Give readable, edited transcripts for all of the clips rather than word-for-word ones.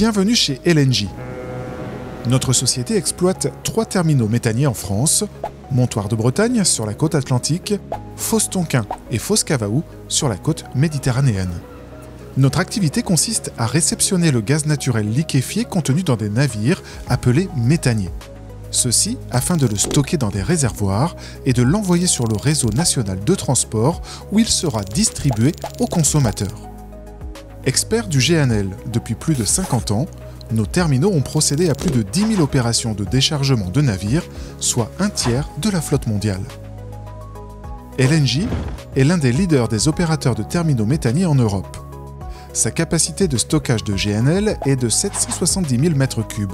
Bienvenue chez LNG. Notre société exploite 3 terminaux méthaniers en France, Montoire de Bretagne sur la côte atlantique, Fos-Tonquin et Fos-Cavaou sur la côte méditerranéenne. Notre activité consiste à réceptionner le gaz naturel liquéfié contenu dans des navires appelés méthaniers. Ceci afin de le stocker dans des réservoirs et de l'envoyer sur le réseau national de transport où il sera distribué aux consommateurs. Experts du GNL depuis plus de 50 ans, nos terminaux ont procédé à plus de 10 000 opérations de déchargement de navires, soit un tiers de la flotte mondiale. LNG est l'un des leaders des opérateurs de terminaux méthaniers en Europe. Sa capacité de stockage de GNL est de 770 000 m3.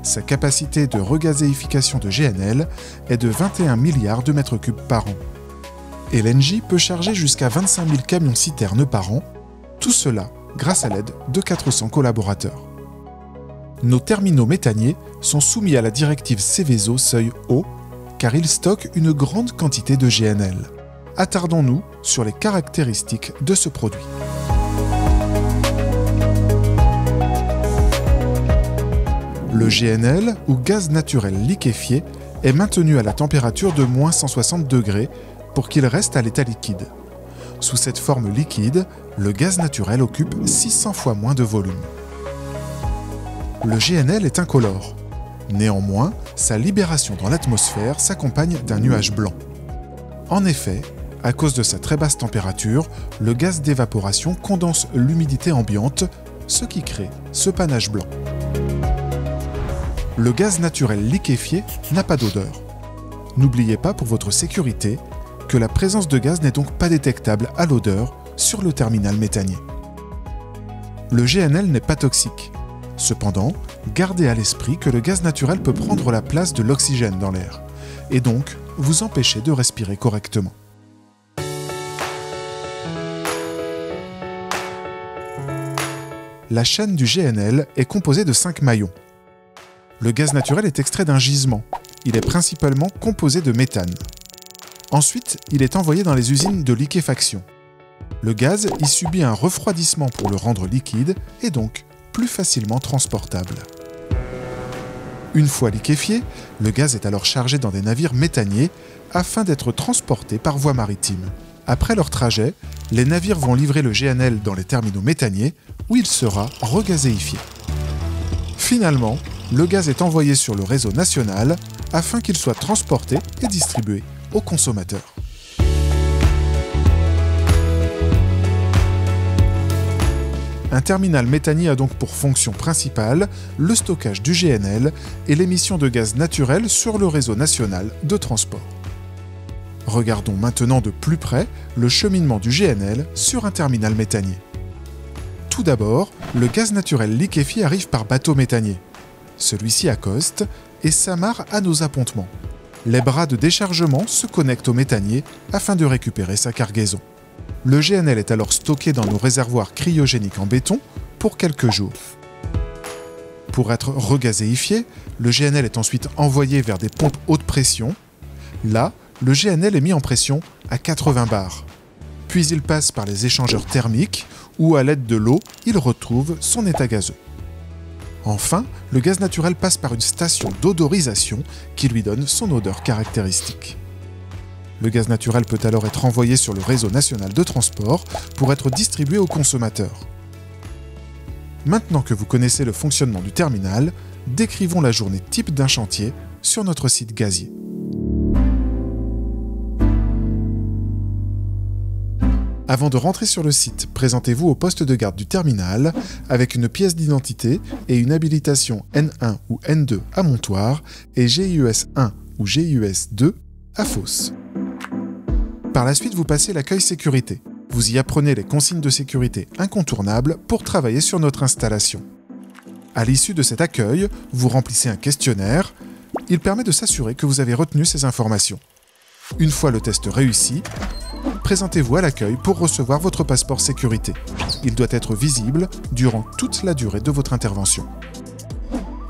Sa capacité de regazéification de GNL est de 21 milliards de mètres cubes par an. LNG peut charger jusqu'à 25 000 camions-citernes par an, tout cela grâce à l'aide de 400 collaborateurs. Nos terminaux méthaniers sont soumis à la directive Seveso seuil haut, car ils stockent une grande quantité de GNL. Attardons-nous sur les caractéristiques de ce produit. Le GNL, ou gaz naturel liquéfié, est maintenu à la température de moins 160 degrés pour qu'il reste à l'état liquide. Sous cette forme liquide, le gaz naturel occupe 600 fois moins de volume. Le GNL est incolore. Néanmoins, sa libération dans l'atmosphère s'accompagne d'un nuage blanc. En effet, à cause de sa très basse température, le gaz d'évaporation condense l'humidité ambiante, ce qui crée ce panache blanc. Le gaz naturel liquéfié n'a pas d'odeur. N'oubliez pas pour votre sécurité que la présence de gaz n'est donc pas détectable à l'odeur sur le terminal méthanier. Le GNL n'est pas toxique. Cependant, gardez à l'esprit que le gaz naturel peut prendre la place de l'oxygène dans l'air, et donc vous empêcher de respirer correctement. La chaîne du GNL est composée de 5 maillons. Le gaz naturel est extrait d'un gisement. Il est principalement composé de méthane. Ensuite, il est envoyé dans les usines de liquéfaction. Le gaz y subit un refroidissement pour le rendre liquide et donc plus facilement transportable. Une fois liquéfié, le gaz est alors chargé dans des navires méthaniers afin d'être transporté par voie maritime. Après leur trajet, les navires vont livrer le GNL dans les terminaux méthaniers où il sera regazéifié. Finalement, le gaz est envoyé sur le réseau national afin qu'il soit transporté et distribué aux consommateurs. Un terminal méthanier a donc pour fonction principale le stockage du GNL et l'émission de gaz naturel sur le réseau national de transport. Regardons maintenant de plus près le cheminement du GNL sur un terminal méthanier. Tout d'abord, le gaz naturel liquéfié arrive par bateau méthanier. Celui-ci accoste et s'amarre à nos appontements. Les bras de déchargement se connectent au méthanier afin de récupérer sa cargaison. Le GNL est alors stocké dans nos réservoirs cryogéniques en béton pour quelques jours. Pour être regazéifié, le GNL est ensuite envoyé vers des pompes haute pression. Là, le GNL est mis en pression à 80 bars. Puis il passe par les échangeurs thermiques où, à l'aide de l'eau, il retrouve son état gazeux. Enfin, le gaz naturel passe par une station d'odorisation qui lui donne son odeur caractéristique. Le gaz naturel peut alors être envoyé sur le réseau national de transport pour être distribué aux consommateurs. Maintenant que vous connaissez le fonctionnement du terminal, décrivons la journée type d'un chantier sur notre site gazier. Avant de rentrer sur le site, présentez-vous au poste de garde du terminal avec une pièce d'identité et une habilitation N1 ou N2 à Montoire et GIES 1 ou GIES 2 à Fos. Par la suite, vous passez l'accueil sécurité. Vous y apprenez les consignes de sécurité incontournables pour travailler sur notre installation. À l'issue de cet accueil, vous remplissez un questionnaire. Il permet de s'assurer que vous avez retenu ces informations. Une fois le test réussi, présentez-vous à l'accueil pour recevoir votre passeport sécurité. Il doit être visible durant toute la durée de votre intervention.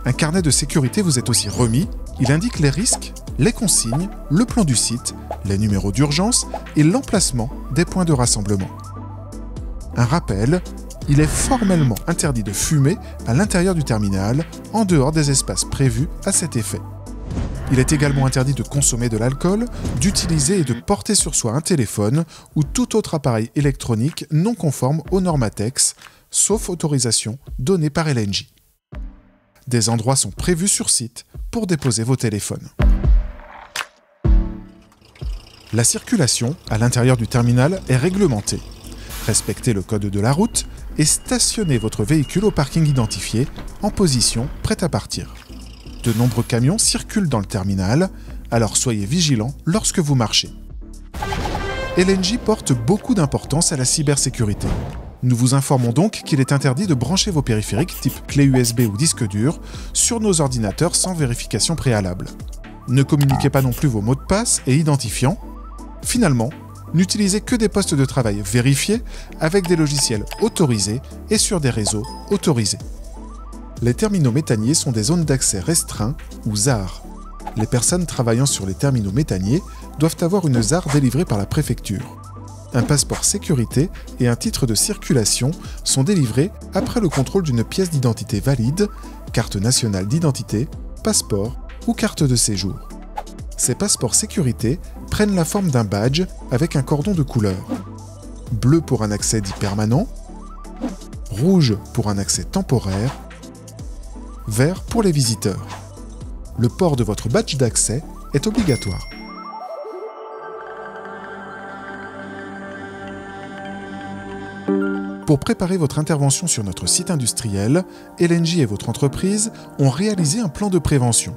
Un carnet de sécurité vous est aussi remis. Il indique les risques, les consignes, le plan du site, les numéros d'urgence et l'emplacement des points de rassemblement. Un rappel, il est formellement interdit de fumer à l'intérieur du terminal, en dehors des espaces prévus à cet effet. Il est également interdit de consommer de l'alcool, d'utiliser et de porter sur soi un téléphone ou tout autre appareil électronique non conforme aux normes ATEX, sauf autorisation donnée par LNJ. Des endroits sont prévus sur site pour déposer vos téléphones. La circulation à l'intérieur du terminal est réglementée. Respectez le code de la route et stationnez votre véhicule au parking identifié, en position prête à partir. De nombreux camions circulent dans le terminal, alors soyez vigilants lorsque vous marchez. LNJ porte beaucoup d'importance à la cybersécurité. Nous vous informons donc qu'il est interdit de brancher vos périphériques type clé USB ou disque dur sur nos ordinateurs sans vérification préalable. Ne communiquez pas non plus vos mots de passe et identifiants. Finalement, n'utilisez que des postes de travail vérifiés avec des logiciels autorisés et sur des réseaux autorisés. Les terminaux méthaniers sont des zones d'accès restreints ou ZAR. Les personnes travaillant sur les terminaux méthaniers doivent avoir une ZAR délivrée par la préfecture. Un passeport sécurité et un titre de circulation sont délivrés après le contrôle d'une pièce d'identité valide, carte nationale d'identité, passeport ou carte de séjour. Ces passeports sécurité prennent la forme d'un badge avec un cordon de couleur. Bleu pour un accès dit permanent, rouge pour un accès temporaire, vert pour les visiteurs. Le port de votre badge d'accès est obligatoire. Pour préparer votre intervention sur notre site industriel, LNJ et votre entreprise ont réalisé un plan de prévention.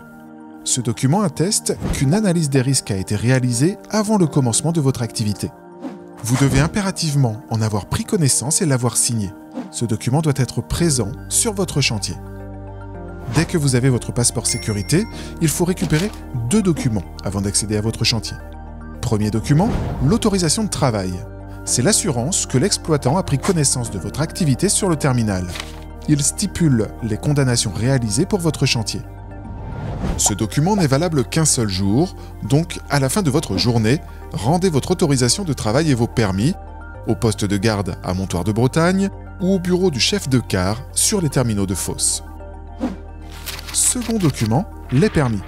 Ce document atteste qu'une analyse des risques a été réalisée avant le commencement de votre activité. Vous devez impérativement en avoir pris connaissance et l'avoir signé. Ce document doit être présent sur votre chantier. Dès que vous avez votre passeport sécurité, il faut récupérer 2 documents avant d'accéder à votre chantier. Premier document, l'autorisation de travail. C'est l'assurance que l'exploitant a pris connaissance de votre activité sur le terminal. Il stipule les condamnations réalisées pour votre chantier. Ce document n'est valable qu'un seul jour, donc à la fin de votre journée, rendez votre autorisation de travail et vos permis au poste de garde à Montoire de Bretagne ou au bureau du chef de car sur les terminaux de Fos. Second document, les permis.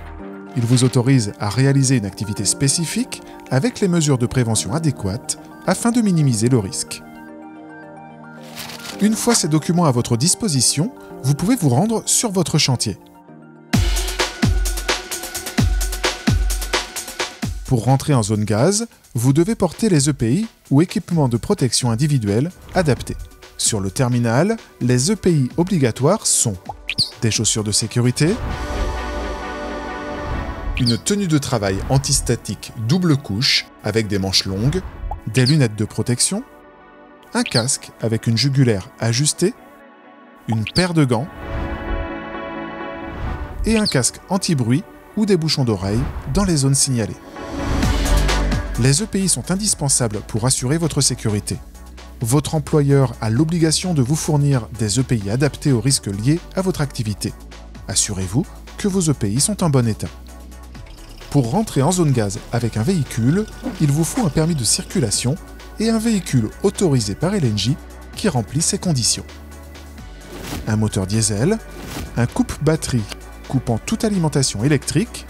Il vous autorise à réaliser une activité spécifique avec les mesures de prévention adéquates afin de minimiser le risque. Une fois ces documents à votre disposition, vous pouvez vous rendre sur votre chantier. Pour rentrer en zone gaz, vous devez porter les EPI ou équipements de protection individuelle adaptés. Sur le terminal, les EPI obligatoires sont des chaussures de sécurité, une tenue de travail antistatique double couche avec des manches longues, des lunettes de protection, un casque avec une jugulaire ajustée, une paire de gants et un casque anti-bruit ou des bouchons d'oreille dans les zones signalées. Les EPI sont indispensables pour assurer votre sécurité. Votre employeur a l'obligation de vous fournir des EPI adaptés aux risques liés à votre activité. Assurez-vous que vos EPI sont en bon état. Pour rentrer en zone gaz avec un véhicule, il vous faut un permis de circulation et un véhicule autorisé par LNJ qui remplit ces conditions. Un moteur diesel, un coupe-batterie coupant toute alimentation électrique,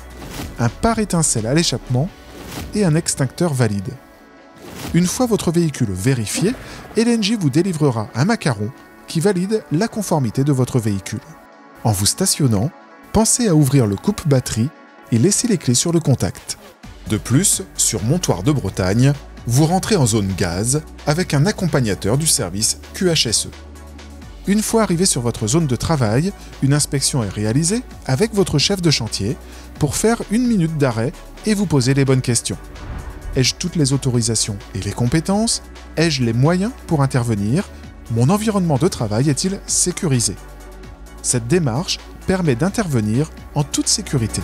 un pare-étincelle à l'échappement et un extincteur valide. Une fois votre véhicule vérifié, LNJ vous délivrera un macaron qui valide la conformité de votre véhicule. En vous stationnant, pensez à ouvrir le coupe-batterie et laissez les clés sur le contact. De plus, sur Montoire de Bretagne, vous rentrez en zone gaz avec un accompagnateur du service QHSE. Une fois arrivé sur votre zone de travail, une inspection est réalisée avec votre chef de chantier pour faire 1 minute d'arrêt et vous poser les bonnes questions. Ai-je toutes les autorisations et les compétences? Ai-je les moyens pour intervenir? Mon environnement de travail est-il sécurisé? Cette démarche permet d'intervenir en toute sécurité.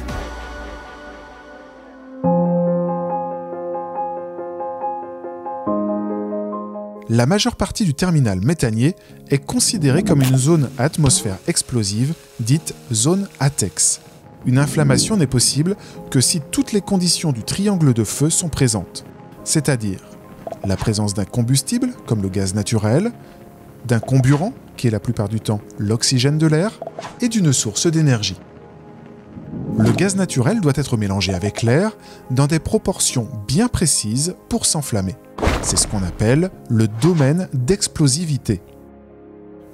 La majeure partie du terminal méthanier est considérée comme une zone à atmosphère explosive, dite zone ATEX. Une inflammation n'est possible que si toutes les conditions du triangle de feu sont présentes, c'est-à-dire la présence d'un combustible, comme le gaz naturel, d'un comburant, qui est la plupart du temps l'oxygène de l'air, et d'une source d'énergie. Le gaz naturel doit être mélangé avec l'air dans des proportions bien précises pour s'enflammer. C'est ce qu'on appelle le domaine d'explosivité.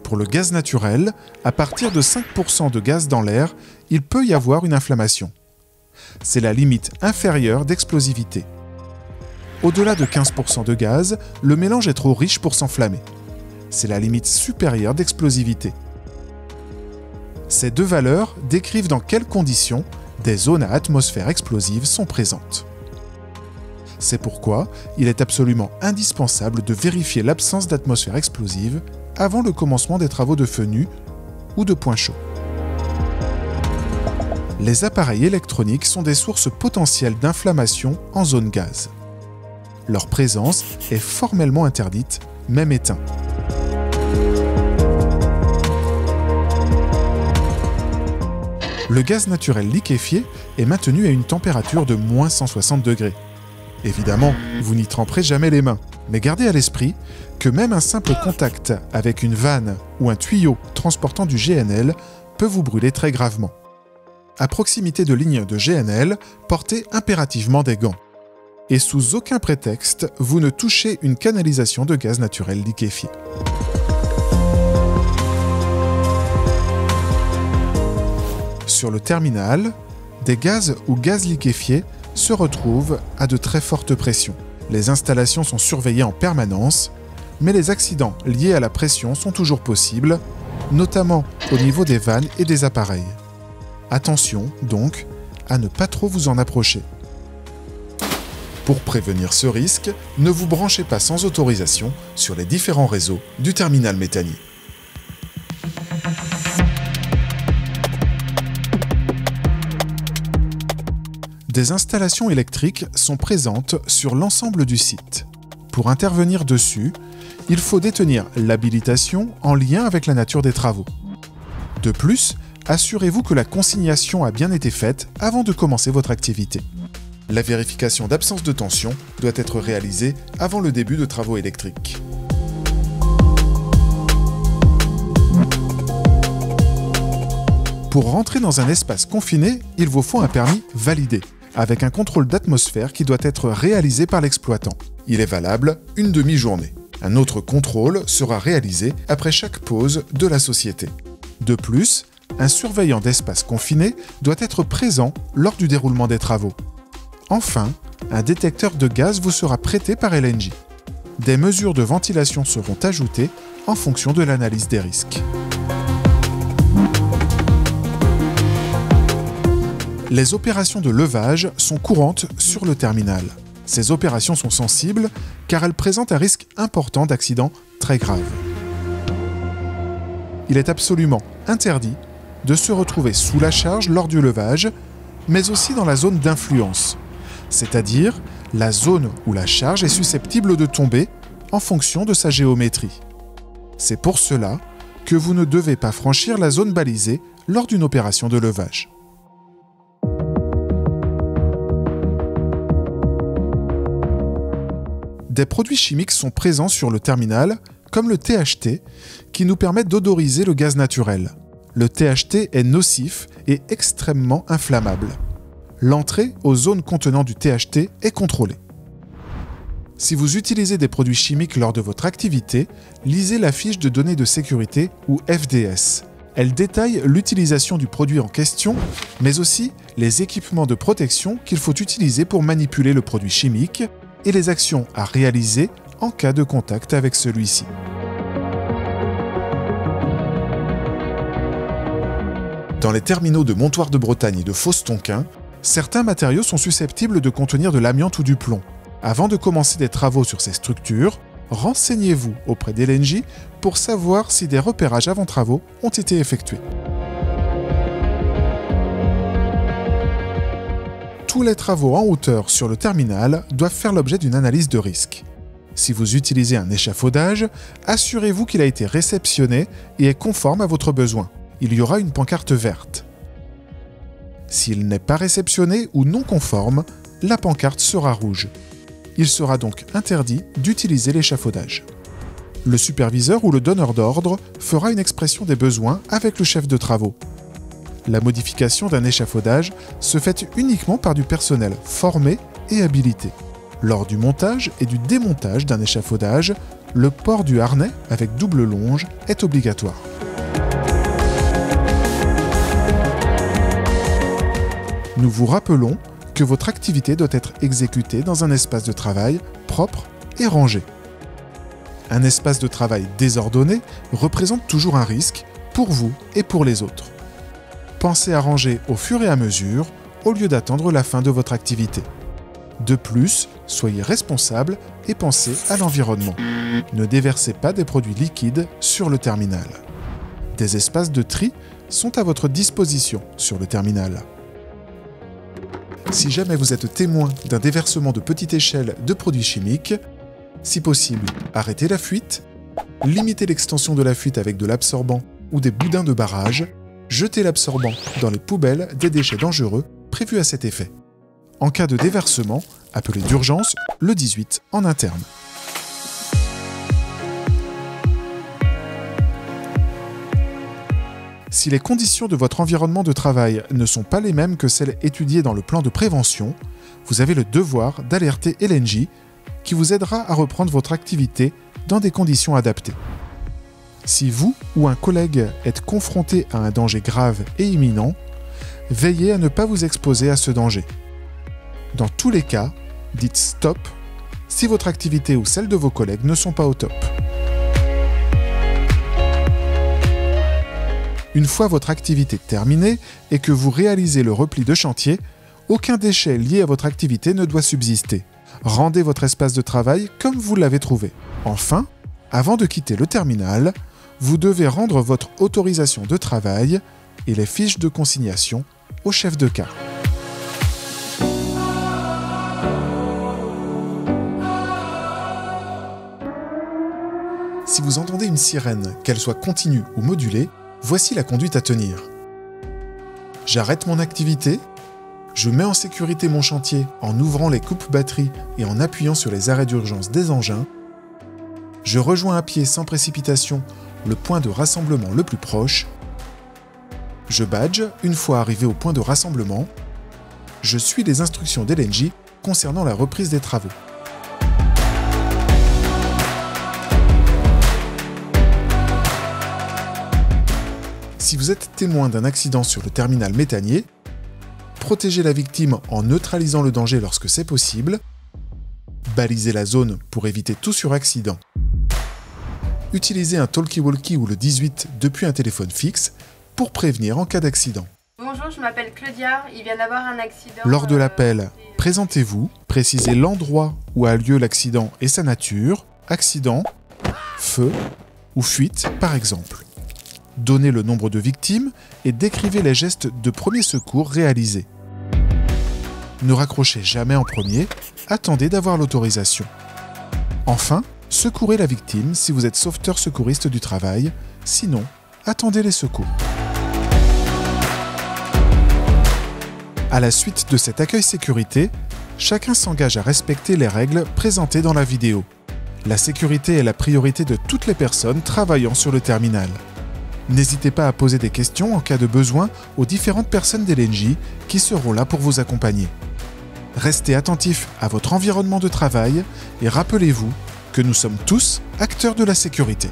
Pour le gaz naturel, à partir de 5% de gaz dans l'air, il peut y avoir une inflammation. C'est la limite inférieure d'explosivité. Au-delà de 15% de gaz, le mélange est trop riche pour s'enflammer. C'est la limite supérieure d'explosivité. Ces deux valeurs décrivent dans quelles conditions des zones à atmosphère explosive sont présentes. C'est pourquoi il est absolument indispensable de vérifier l'absence d'atmosphère explosive avant le commencement des travaux de feu nu ou de point chaud. Les appareils électroniques sont des sources potentielles d'inflammation en zone gaz. Leur présence est formellement interdite, même éteint. Le gaz naturel liquéfié est maintenu à une température de moins 160 degrés. Évidemment, vous n'y tremperez jamais les mains, mais gardez à l'esprit que même un simple contact avec une vanne ou un tuyau transportant du GNL peut vous brûler très gravement. À proximité de lignes de GNL, portez impérativement des gants. Et sous aucun prétexte, vous ne touchez une canalisation de gaz naturel liquéfié. Sur le terminal, des gaz ou gaz liquéfiés se retrouvent à de très fortes pressions. Les installations sont surveillées en permanence, mais les accidents liés à la pression sont toujours possibles, notamment au niveau des vannes et des appareils. Attention, donc, à ne pas trop vous en approcher. Pour prévenir ce risque, ne vous branchez pas sans autorisation sur les différents réseaux du terminal méthanier. Des installations électriques sont présentes sur l'ensemble du site. Pour intervenir dessus, il faut détenir l'habilitation en lien avec la nature des travaux. De plus, assurez-vous que la consignation a bien été faite avant de commencer votre activité. La vérification d'absence de tension doit être réalisée avant le début de travaux électriques. Pour rentrer dans un espace confiné, il vous faut un permis validé, avec un contrôle d'atmosphère qui doit être réalisé par l'exploitant. Il est valable une demi-journée. Un autre contrôle sera réalisé après chaque pause de la société. De plus, un surveillant d'espace confiné doit être présent lors du déroulement des travaux. Enfin, un détecteur de gaz vous sera prêté par LNJ. Des mesures de ventilation seront ajoutées en fonction de l'analyse des risques. Les opérations de levage sont courantes sur le terminal. Ces opérations sont sensibles car elles présentent un risque important d'accident très grave. Il est absolument interdit de se retrouver sous la charge lors du levage, mais aussi dans la zone d'influence, c'est-à-dire la zone où la charge est susceptible de tomber en fonction de sa géométrie. C'est pour cela que vous ne devez pas franchir la zone balisée lors d'une opération de levage. Des produits chimiques sont présents sur le terminal, comme le THT, qui nous permet d'odoriser le gaz naturel. Le THT est nocif et extrêmement inflammable. L'entrée aux zones contenant du THT est contrôlée. Si vous utilisez des produits chimiques lors de votre activité, lisez la fiche de données de sécurité ou FDS. Elle détaille l'utilisation du produit en question, mais aussi les équipements de protection qu'il faut utiliser pour manipuler le produit chimique et les actions à réaliser en cas de contact avec celui-ci. Dans les terminaux de Montoire de Bretagne et de Fos-Tonquin, certains matériaux sont susceptibles de contenir de l'amiante ou du plomb. Avant de commencer des travaux sur ces structures, renseignez-vous auprès d'LNJ pour savoir si des repérages avant travaux ont été effectués. Tous les travaux en hauteur sur le terminal doivent faire l'objet d'une analyse de risque. Si vous utilisez un échafaudage, assurez-vous qu'il a été réceptionné et est conforme à votre besoin. Il y aura une pancarte verte. S'il n'est pas réceptionné ou non conforme, la pancarte sera rouge. Il sera donc interdit d'utiliser l'échafaudage. Le superviseur ou le donneur d'ordre fera une expression des besoins avec le chef de travaux. La modification d'un échafaudage se fait uniquement par du personnel formé et habilité. Lors du montage et du démontage d'un échafaudage, le port du harnais avec double longe est obligatoire. Nous vous rappelons que votre activité doit être exécutée dans un espace de travail propre et rangé. Un espace de travail désordonné représente toujours un risque pour vous et pour les autres. Pensez à ranger au fur et à mesure au lieu d'attendre la fin de votre activité. De plus, soyez responsable et pensez à l'environnement. Ne déversez pas des produits liquides sur le terminal. Des espaces de tri sont à votre disposition sur le terminal. Si jamais vous êtes témoin d'un déversement de petite échelle de produits chimiques, si possible, arrêtez la fuite, limitez l'extension de la fuite avec de l'absorbant ou des boudins de barrage, jetez l'absorbant dans les poubelles des déchets dangereux prévus à cet effet. En cas de déversement, appelez d'urgence le 18 en interne. Si les conditions de votre environnement de travail ne sont pas les mêmes que celles étudiées dans le plan de prévention, vous avez le devoir d'alerter LNJ qui vous aidera à reprendre votre activité dans des conditions adaptées. Si vous ou un collègue êtes confronté à un danger grave et imminent, veillez à ne pas vous exposer à ce danger. Dans tous les cas, dites stop si votre activité ou celle de vos collègues ne sont pas au top. Une fois votre activité terminée et que vous réalisez le repli de chantier, aucun déchet lié à votre activité ne doit subsister. Rendez votre espace de travail comme vous l'avez trouvé. Enfin, avant de quitter le terminal, vous devez rendre votre autorisation de travail et les fiches de consignation au chef de cas. Si vous entendez une sirène, qu'elle soit continue ou modulée, voici la conduite à tenir. J'arrête mon activité, je mets en sécurité mon chantier en ouvrant les coupes batteries et en appuyant sur les arrêts d'urgence des engins. Je rejoins à pied sans précipitation le point de rassemblement le plus proche. Je badge une fois arrivé au point de rassemblement. Je suis les instructions d'LNJ concernant la reprise des travaux. Si vous êtes témoin d'un accident sur le terminal méthanier, protégez la victime en neutralisant le danger lorsque c'est possible, balisez la zone pour éviter tout suraccident. Utilisez un talkie-walkie ou le 18 depuis un téléphone fixe pour prévenir en cas d'accident. Bonjour, je m'appelle Claudia, il vient d'avoir un accident. Lors de l'appel, présentez-vous, précisez l'endroit où a lieu l'accident et sa nature, accident, feu ou fuite par exemple. Donnez le nombre de victimes et décrivez les gestes de premier secours réalisés. Ne raccrochez jamais en premier, attendez d'avoir l'autorisation. Enfin, secourez la victime si vous êtes sauveteur secouriste du travail, sinon, attendez les secours. À la suite de cet accueil sécurité, chacun s'engage à respecter les règles présentées dans la vidéo. La sécurité est la priorité de toutes les personnes travaillant sur le terminal. N'hésitez pas à poser des questions en cas de besoin aux différentes personnes d'LNJ qui seront là pour vous accompagner. Restez attentifs à votre environnement de travail et rappelez-vous que nous sommes tous acteurs de la sécurité.